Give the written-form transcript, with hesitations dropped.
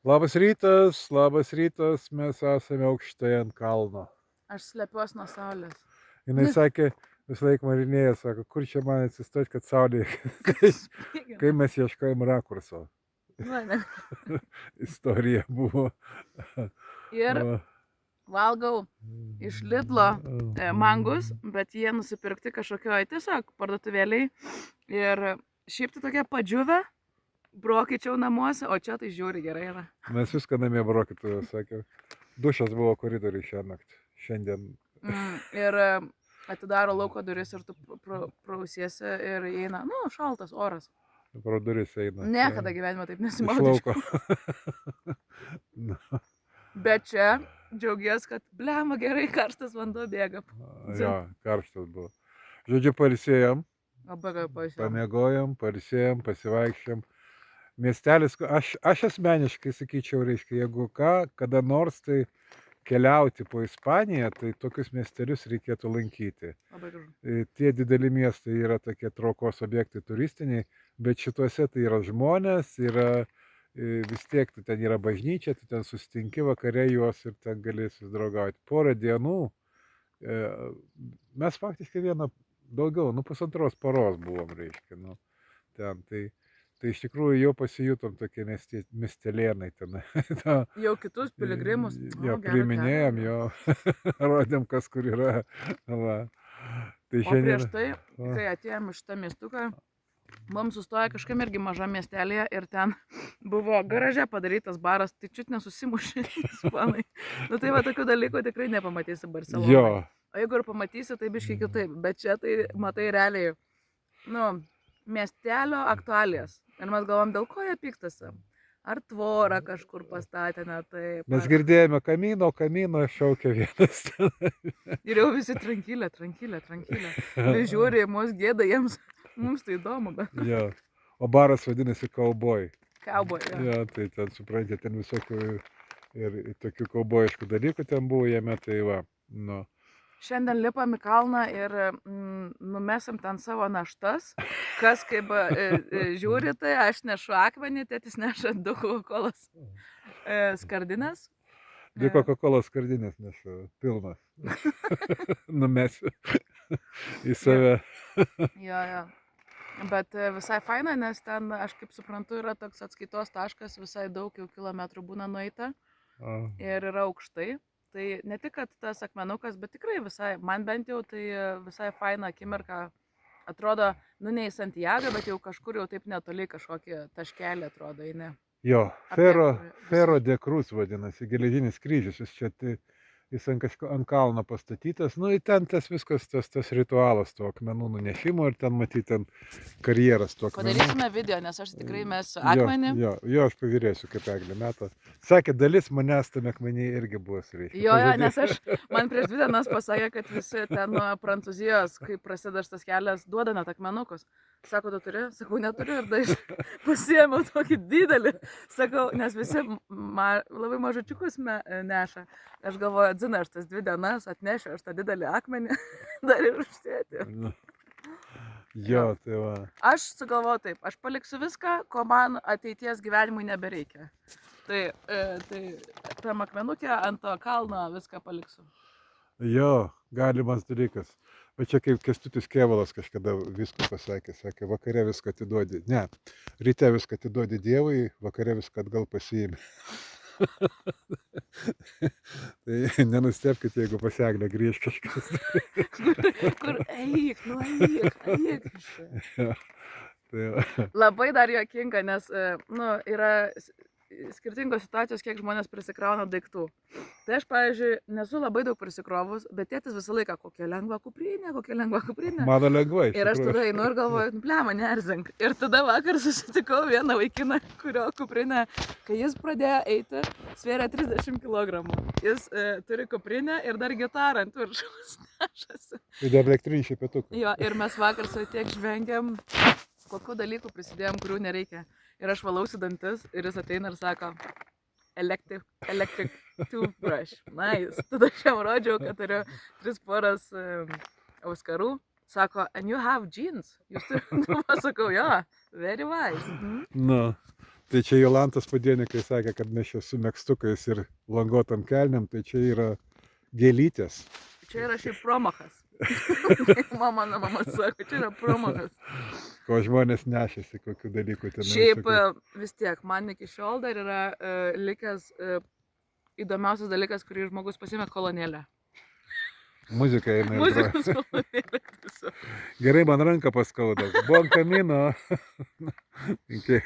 Labas rytas, mes esame aukštai ant kalno. Aš slepiuos nuo saulės. Jis sakė, visą laiką marinėja, sako, kur čia man atsistoti, kad saulė, kai mes ieškojom rakurso. Istorija buvo. Ir valgau iš Lidlo mangus, bet jie nusipirkti kažkokioj tiesiog parduotuvėliai. Ir šiaip tai tokie padžiuvę, brokyčiau namuose, o čia tai žiūri gerai yra. Mes viską namie brokytų, sakė. Dušas buvo koridoriui šią naktį. Šiandien. Ir atidaro lauko duris ir tu prausiesi ir eina, šaltas oras. Pro duris eina. Niekada gyvenime taip nesimaudžiau. Bet čia džiaugies, kad blema gerai karštas vanduo bėga. Jo, karštas buvo. Žodžiu, pailsėjom. Pamiegojom, pailsėjom, pasivaikščiom. Miestelis, aš asmeniškai sakyčiau, reiškia, jeigu kada nors tai keliauti po Ispaniją, tai tokius miestelius reikėtų lankyti. Tie dideli miestai yra tokie traukos objektai turistiniai, bet šituose tai yra žmonės, vis tiek ten yra bažnyčia, tu ten susitinki vakare juos ir ten gali susidraugauti. Porą dienų, mes faktiškai daugiau, pusantros paros buvom, reiškia, ten, tai iš tikrųjų jau pasijutom tokie miestelėnai ten. Jau kitus piligrimus. Jo, priminėjom, jo, rodėm, kas kur yra. Va. Tai o prieš tai, kai atėjom iš tą miestuką, mums sustoja kažkam irgi mažam miestelėje ir ten buvo garaže padarytas baras, tai čiut nesusimušė ispanai. Tai va, tokių dalykų tikrai nepamatysi Barcelonoje. Jo. O jeigu ir pamatysi, tai biškai kitaip, bet čia tai matai realiai, miestelio aktualijas. Ir mes galvom, dėl ko jie pyktasi. Ar tvorą kažkur pastatė, ne taip. Mes girdėjome kamino šaukė vienas. Ir jau visi trankylė. Tai žiūri, mus gėda jiems, mums tai įdomu, bet. Jo. O baras vadinasi Cowboy. Cowboy, jo. Tai ten, suprantate, ten visokių ir tokių kaubojiškų dalykų ten buvo jame, tai va, Šiandien lipam į kalną ir numesim ten savo naštas. Kas kaip žiūri, tai aš nešu akmenį, tėtis neša 2 Coca-Colos skardinės. 2 Coca-Colos skardinės nešu, pilnas. Numesiu į save. Jo. Bet visai faina, nes ten, aš kaip suprantu, yra toks atskaitos taškas, visai daug jau kilometrų būna nueita ir yra aukštai. Tai ne tik, kad tas akmenukas, bet tikrai visai, man bent jau tai visai faina akimirka, atrodo, ne į Santiagą, bet jau kažkur jau taip netoli kažkokį taškelį atrodo, eini. Jo, Ferro de Cruz vadinasi, geležinis kryžius, jis ant kalno pastatytas, ir ten tas viskas, tas ritualas to akmenų nunešimo ir ten matyti ten karjeras to akmenų. Padarysime video, nes aš tikrai mesiu akmenį. Jo, aš pažiūrėsiu, kaip Eglė meta. Sakė, dalis manęs tame akmenyje irgi buvo surišta. Jo, nes man prieš 2 dienas pasakė, kad visi ten nuo Prancūzijos, kai prasideda šitas kelias, duoda net akmenukus. Sako, tu turi? Sakau, neturiu ir pasiėmiau tokį didelį. Sakau, nes visi labai mažučiukus neša. Aš galvoju, dzina, aš tas 2 dienas atnešiu, aš tą didelį akmenį dar ir užsėti. Jo, tai va. Aš sugalvoju taip, aš paliksiu viską, ko man ateities gyvenimui nebereikia. Tai tam akmenukė ant to kalno viską paliksiu. Jo, galimas dalykas. Bet čia kaip Kęstutis Kėvalas kažkada viską pasakė, sakė, vakare viską atiduodi. Ne, ryte viską atiduodi Dievui, vakare viską atgal pasiimi. Tai nenustebkit, jeigu pas Eglę grįž kažkas. Kur eik. Labai dar juokinga, nes yra skirtingos situacijos, kiek žmonės prisikrauna daiktų. Tai aš, pavyzdžiui, nesu labai daug prisikrovus, bet tėtis visą laiką, kokia lengva kuprinė. Mano lengvai. Ir aš tada einu ir galvoju, blema, neerzink. Ir tada vakar susitikau vieną vaikiną, kurio kuprinė, kai jis pradėjo eiti, svėrė 30 kg. Jis turi kuprinę ir dar gitarą ant viršaus nešasi. Ir dar elektrinį šepetuką. Jo, ir mes vakar su tiek žvengiam, kokių dalykų prisidėjom, kurių nereikia. Ir aš valausi dantis ir jis ateina ir sako, electric toothbrush. Nice. Tada aš jam rodžiau, kad turiu 3 poras auskarų. Sako, and you have jeans. Jūs turite, sakau, jo, very wise. Tai čia Jolantas Padienikai sakė, kad mes čia su megztukais ir languotam kelniam, tai čia yra gėlytės. Čia yra šiaip promachas. Mano mama sako, čia yra promachas. Ko žmonės nešėsi, kokių dalykų ten. Šiaip vis tiek, man iki šiol dar yra likęs įdomiausias dalykas, kurį žmogus pasiėmė kolonėlę. Muzika eina. Muzikos kolonėlė. Gerai, man ranką paskauda. Buon kamino. Iki.